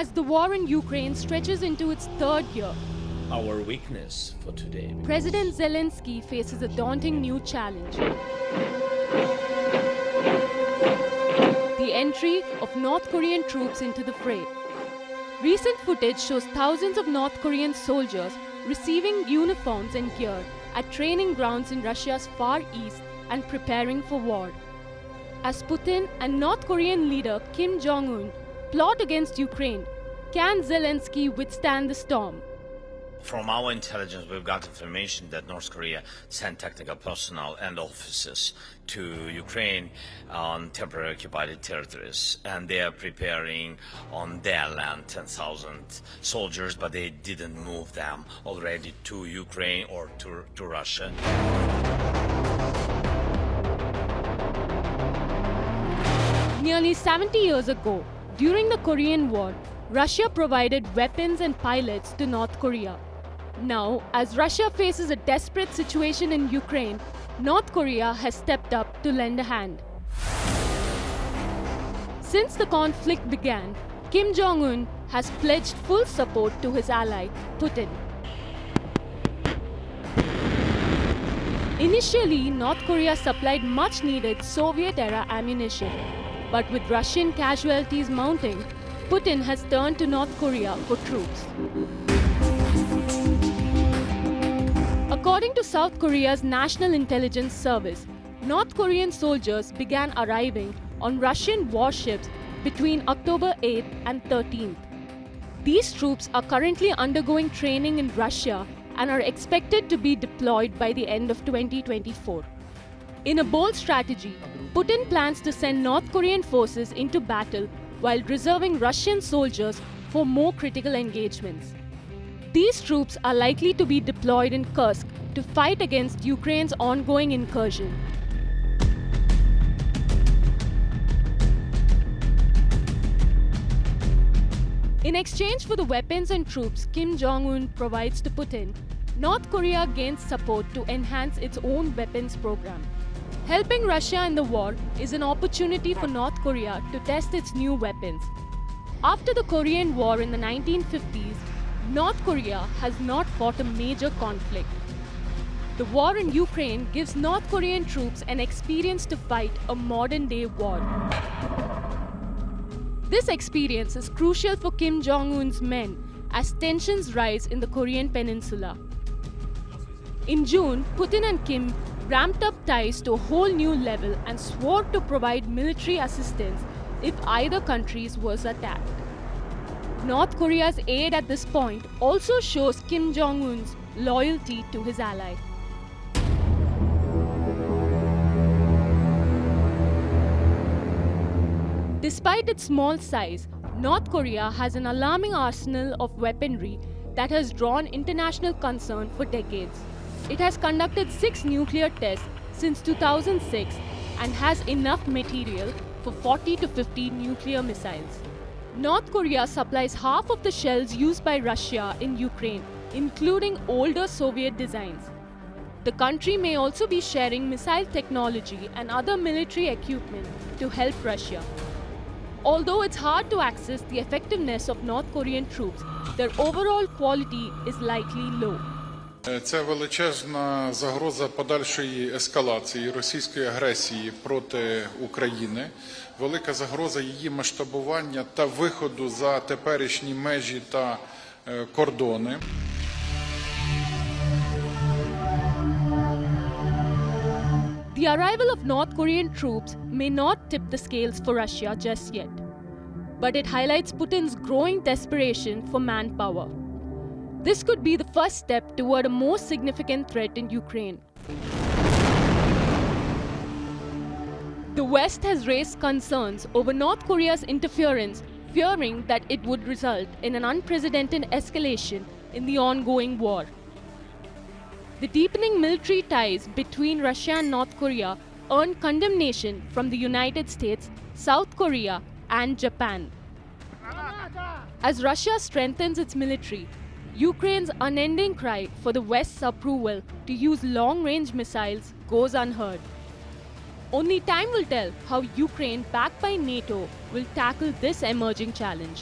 as the war in Ukraine stretches into its third year. Our weakness for today. President Zelensky faces a daunting new challenge. The entry of North Korean troops into the fray. Recent footage shows thousands of North Korean soldiers receiving uniforms and gear at training grounds in Russia's far east and preparing for war. As Putin and North Korean leader Kim Jong-un plot against Ukraine, can Zelensky withstand the storm? From our intelligence, we've got information that North Korea sent technical personnel and officers to Ukraine on temporarily occupied territories, and they are preparing on their land 10,000 soldiers, but they didn't move them already to Ukraine or to Russia. Nearly 70 years ago, during the Korean War, Russia provided weapons and pilots to North Korea. Now, as Russia faces a desperate situation in Ukraine, North Korea has stepped up to lend a hand. Since the conflict began, Kim Jong-un has pledged full support to his ally, Putin. Initially, North Korea supplied much-needed Soviet-era ammunition. But with Russian casualties mounting, Putin has turned to North Korea for troops. According to South Korea's National Intelligence Service, North Korean soldiers began arriving on Russian warships between October 8th and 13th. These troops are currently undergoing training in Russia and are expected to be deployed by the end of 2024. In a bold strategy, Putin plans to send North Korean forces into battle while reserving Russian soldiers for more critical engagements. These troops are likely to be deployed in Kursk to fight against Ukraine's ongoing incursion. In exchange for the weapons and troops Kim Jong-un provides to Putin, North Korea gains support to enhance its own weapons program. Helping Russia in the war is an opportunity for North Korea to test its new weapons. After the Korean War in the 1950s, North Korea has not fought a major conflict. The war in Ukraine gives North Korean troops an experience to fight a modern-day war. This experience is crucial for Kim Jong-un's men as tensions rise in the Korean peninsula. In June, Putin and Kim ramped up ties to a whole new level and swore to provide military assistance if either country was attacked. North Korea's aid at this point also shows Kim Jong-un's loyalty to his ally. Despite its small size, North Korea has an alarming arsenal of weaponry that has drawn international concern for decades. It has conducted 6 nuclear tests since 2006 and has enough material for 40 to 50 nuclear missiles. North Korea supplies half of the shells used by Russia in Ukraine, including older Soviet designs. The country may also be sharing missile technology and other military equipment to help Russia. Although it's hard to access the effectiveness of North Korean troops, their overall quality is likely low. Це величезна загроза подальшої ескалації російської агресії проти України, велика загроза її масштабування та виходу за теперішні межі та кордони. The arrival of North Korean troops may not tip the scales for Russia just yet, but it highlights Putin's growing desperation for manpower. This could be the first step toward a more significant threat in Ukraine. The West has raised concerns over North Korea's interference, fearing that it would result in an unprecedented escalation in the ongoing war. The deepening military ties between Russia and North Korea earned condemnation from the United States, South Korea, and Japan. As Russia strengthens its military, Ukraine's unending cry for the West's approval to use long-range missiles goes unheard. Only time will tell how Ukraine, backed by NATO, will tackle this emerging challenge.